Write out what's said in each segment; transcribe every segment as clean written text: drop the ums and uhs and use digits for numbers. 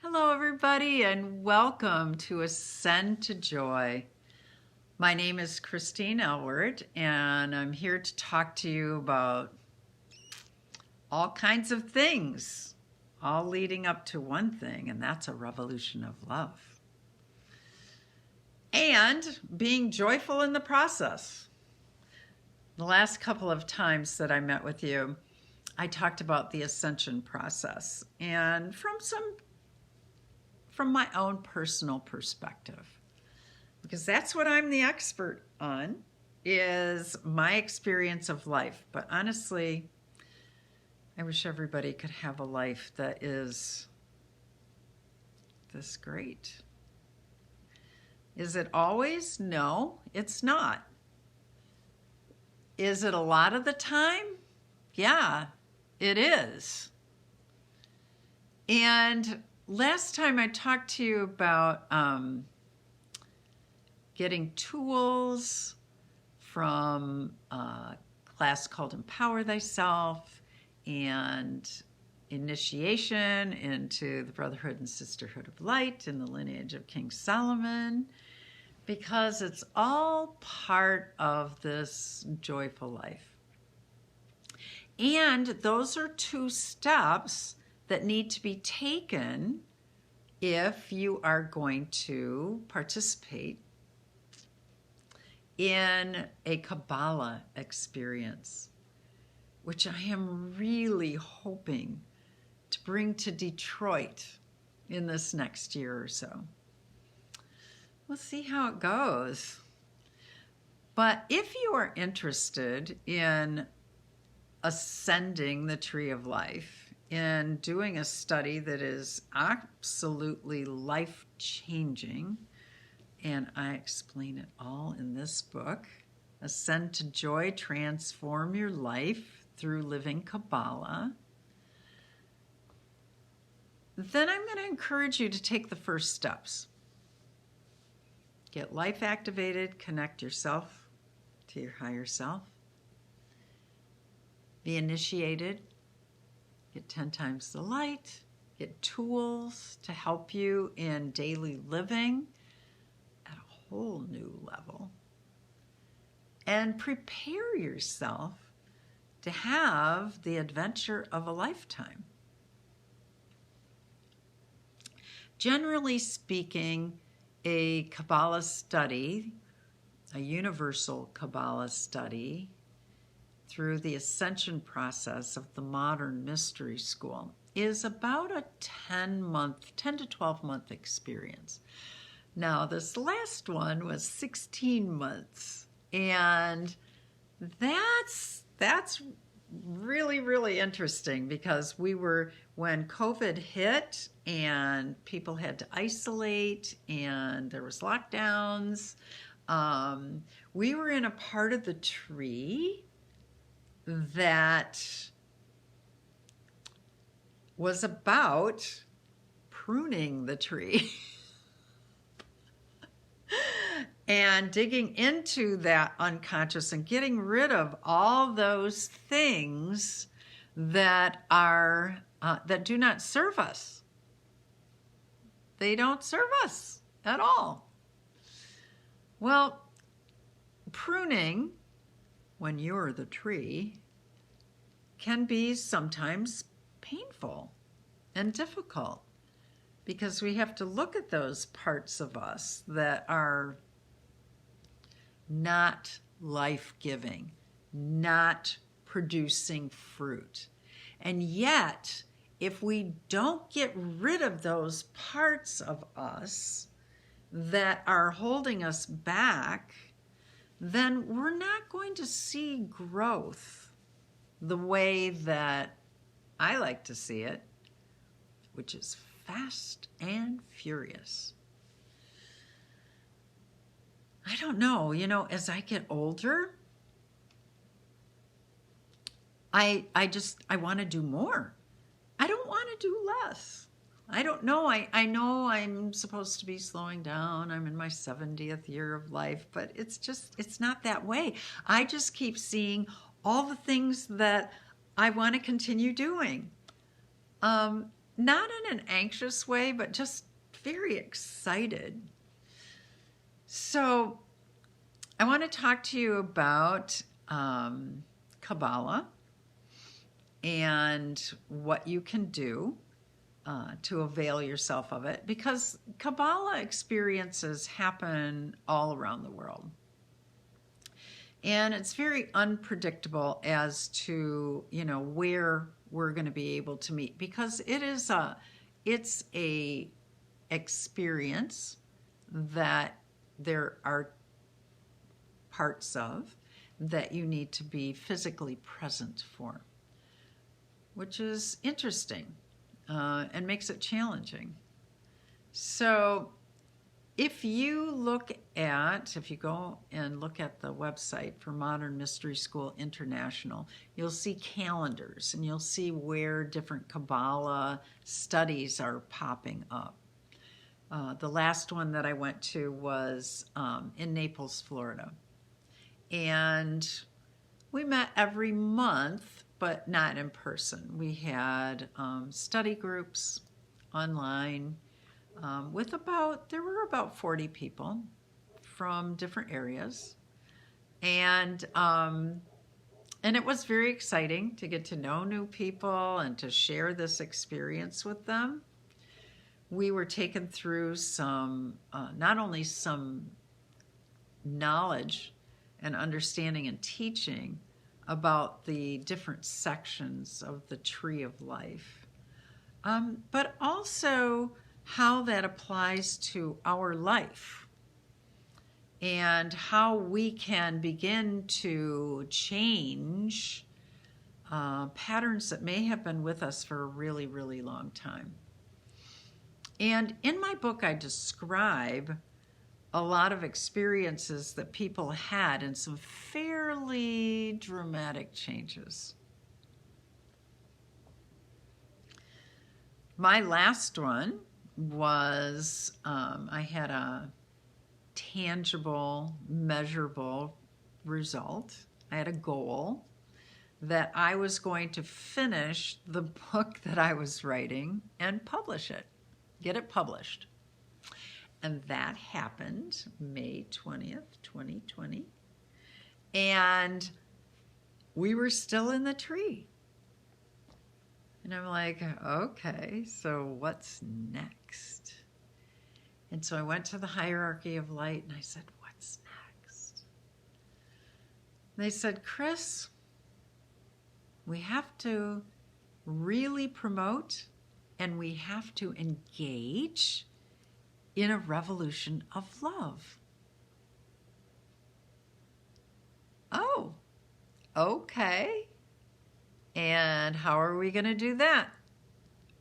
Hello, everybody, and welcome to Ascend to Joy. My name is Christine Elward, and I'm here to talk to you about all kinds of things, all leading up to one thing, and that's a revolution of love. And being joyful in the process. The last couple of times that I met with you, I talked about the ascension process, and from my own personal perspective, because that's what I'm the expert on, is my experience of life. But honestly, I wish everybody could have a life that is this great. Is it always? No, it's not. Is it a lot of the time? Yeah, it is. And last time I talked to you about getting tools from a class called Empower Thyself and initiation into the Brotherhood and Sisterhood of Light in the lineage of King Solomon, because it's all part of this joyful life. And those are two steps that need to be taken if you are going to participate in a Kabbalah experience, which I am really hoping to bring to Detroit in this next year or so. We'll see how it goes. But if you are interested in ascending the tree of life, in doing a study that is absolutely life-changing, and I explain it all in this book, Ascend to Joy, Transform Your Life Through Living Kabbalah, then I'm going to encourage you to take the first steps. Get life activated, connect yourself to your higher self, be initiated, get 10 times the light, get tools to help you in daily living at a whole new level, and prepare yourself to have the adventure of a lifetime. Generally speaking, a Kabbalah study, a universal Kabbalah study, through the ascension process of the modern mystery school is about a 10 to 12 month experience. Now, this last one was 16 months, and that's really, really interesting, because when COVID hit and people had to isolate and there was lockdowns, we were in a part of the tree that was about pruning the tree and digging into that unconscious and getting rid of all those things that are that do not serve us. They don't serve us at all. Well, pruning, when you're the tree, can be sometimes painful and difficult, because we have to look at those parts of us that are not life-giving, not producing fruit. And yet, if we don't get rid of those parts of us that are holding us back, then we're not going to see growth the way that I like to see it, which is fast and furious. I don't know, as I get older, I want to do more. I don't want to do less. I don't know. I know I'm supposed to be slowing down. I'm in my 70th year of life, but it's not that way. I just keep seeing all the things that I want to continue doing. not in an anxious way, but just very excited. So I want to talk to you about Kabbalah and what you can do to avail yourself of it, because Kabbalah experiences happen all around the world. And it's very unpredictable as to, where we're going to be able to meet, because it's a experience that there are parts of that you need to be physically present for, which is interesting and makes it challenging. So if you go and look at the website for Modern Mystery School International, you'll see calendars and you'll see where different Kabbalah studies are popping up. The last one that I went to was in Naples, Florida. And we met every month, but not in person. We had study groups online there were about 40 people from different areas. And it was very exciting to get to know new people and to share this experience with them. We were taken through not only some knowledge and understanding and teaching about the different sections of the tree of life, but also how that applies to our life and how we can begin to change patterns that may have been with us for a really, really long time. And in my book, I describe a lot of experiences that people had and some fairly dramatic changes. My last one was I had a tangible, measurable result. I had a goal that I was going to finish the book that I was writing and publish it, get it published. And that happened May 20th, 2020. And we were still in the tree. And I'm like, okay, so what's next? And so I went to the hierarchy of light and I said, what's next? They said, Chris, we have to really promote and we have to engage in a revolution of love. Oh, okay. And how are we going to do that?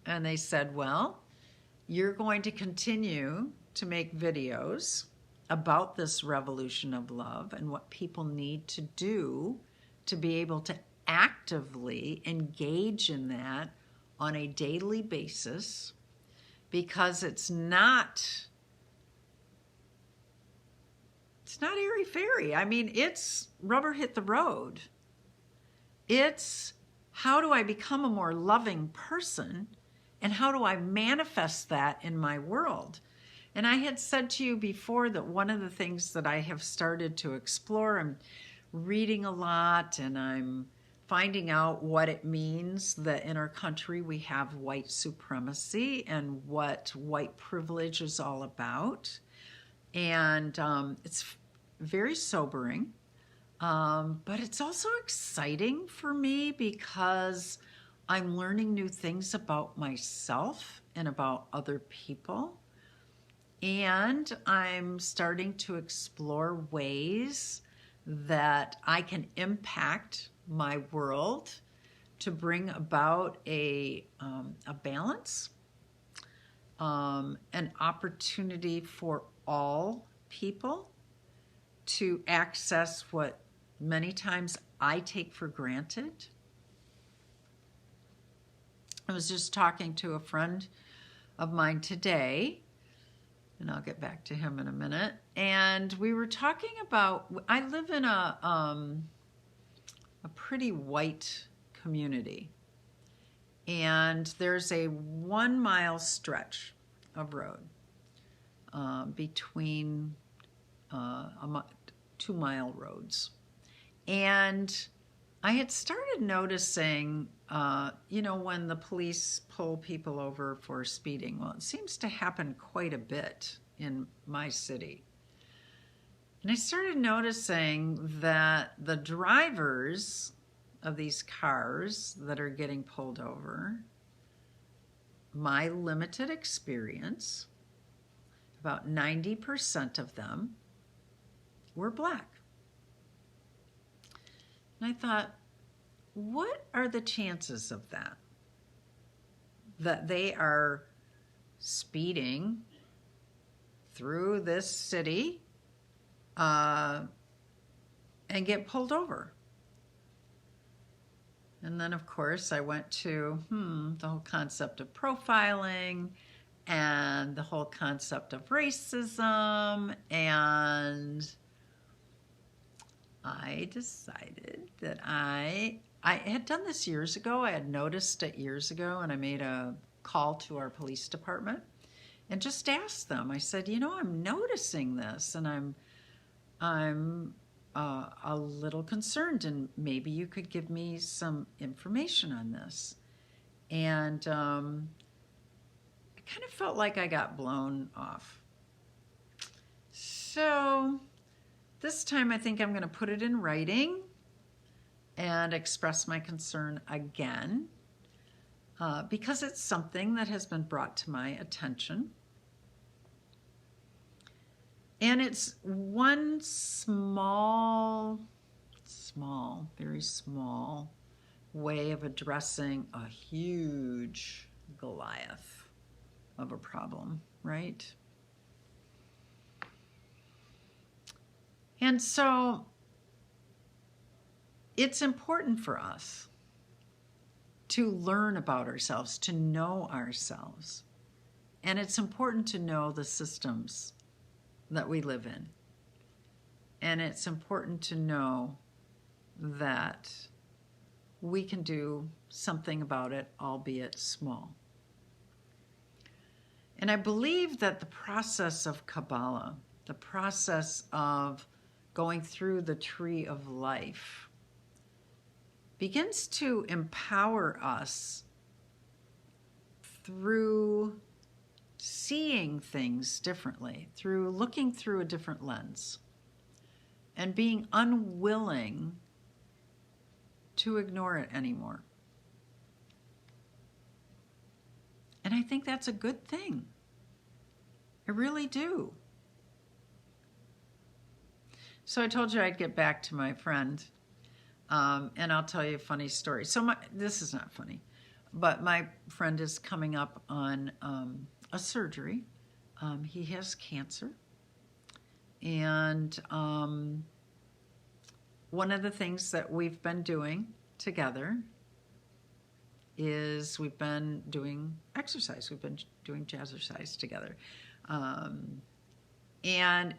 And they said, well, you're going to continue to make videos about this revolution of love and what people need to do to be able to actively engage in that on a daily basis, because it's not airy-fairy. I mean, it's rubber hit the road. It's how do I become a more loving person and how do I manifest that in my world? And I had said to you before that one of the things that I have started to explore, I'm reading a lot and I'm finding out what it means that in our country we have white supremacy and what white privilege is all about. And it's very sobering, but it's also exciting for me because I'm learning new things about myself and about other people. And I'm starting to explore ways that I can impact my world to bring about a balance, an opportunity for all people to access what many times I take for granted. I was just talking to a friend of mine today, and I'll get back to him in a minute, and we were talking about, I live in a pretty white community, And there's a 1 mile stretch of road between 2 mile roads. And I had started noticing, when the police pull people over for speeding, well, it seems to happen quite a bit in my city. And I started noticing that the drivers of these cars that are getting pulled over, my limited experience, about 90% of them were Black. And I thought, what are the chances of that? That they are speeding through this city and get pulled over. And then, of course, I went to the whole concept of profiling and the whole concept of racism, and I decided that I had done this years ago. I had noticed it years ago, and I made a call to our police department and just asked them. I said, I'm noticing this, and I'm a little concerned, and maybe you could give me some information on this. And I kind of felt like I got blown off. So this time I think I'm going to put it in writing and express my concern again, because it's something that has been brought to my attention. And it's one very small way of addressing a huge Goliath of a problem, right? And so it's important for us to learn about ourselves, to know ourselves. And it's important to know the systems that we live in. And it's important to know that we can do something about it, albeit small. And I believe that the process of Kabbalah, the process of going through the tree of life, begins to empower us through seeing things differently, through looking through a different lens, and being unwilling to ignore it anymore. And I think that's a good thing. I really do. So I told you I'd get back to my friend, and I'll tell you a funny story. So this is not funny, but my friend is coming up on a surgery. He has cancer, and one of the things that we've been doing together is we've been doing exercise. We've been doing jazzercise together. And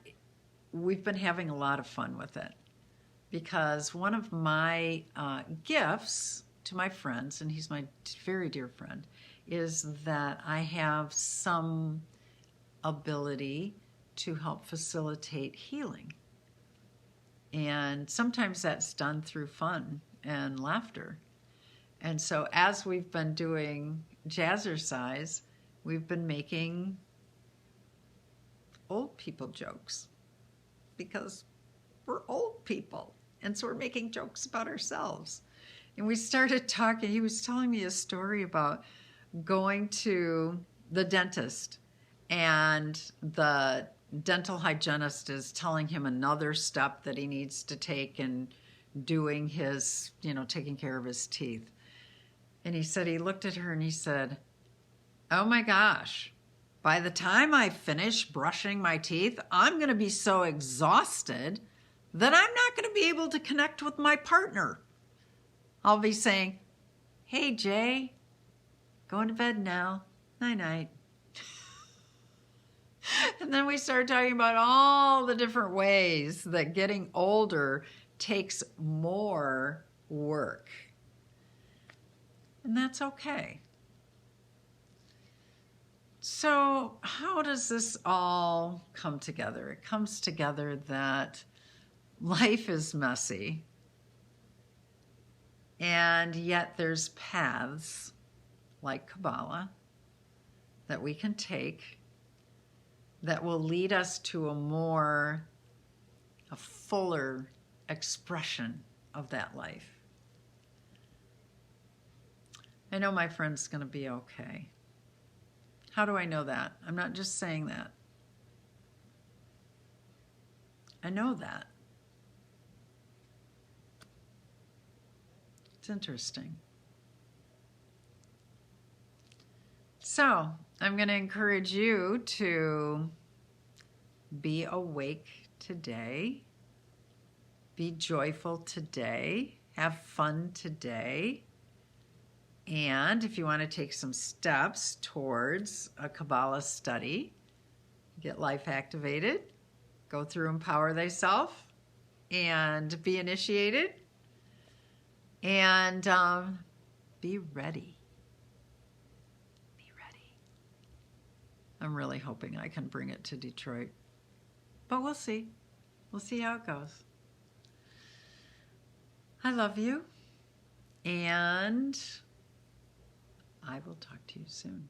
we've been having a lot of fun with it, because one of my gifts to my friends, and he's my very dear friend, is that I have some ability to help facilitate healing. And sometimes that's done through fun and laughter. And so as we've been doing jazzercise, we've been making old people jokes, because we're old people. And so we're making jokes about ourselves. And we started talking. He was telling me a story about going to the dentist, and the dental hygienist is telling him another step that he needs to take in doing his, taking care of his teeth. And he said, he looked at her and he said, "Oh my gosh, by the time I finish brushing my teeth, I'm going to be so exhausted that I'm not going to be able to connect with my partner. I'll be saying, 'Hey, Jay, going to bed now. Night-night.'" And then we started talking about all the different ways that getting older takes more work. And that's okay. So, how does this all come together? It comes together that life is messy, and yet there's paths like Kabbalah that we can take that will lead us to a fuller expression of that life. I know my friend's going to be okay. How do I know that? I'm not just saying that. I know that. It's interesting. So, I'm going to encourage you to be awake today, be joyful today, have fun today, and if you want to take some steps towards a Kabbalah study, get life activated, go through Empower Thyself, and be initiated, and be ready. Be ready. I'm really hoping I can bring it to Detroit, but we'll see. We'll see how it goes. I love you, and I will talk to you soon.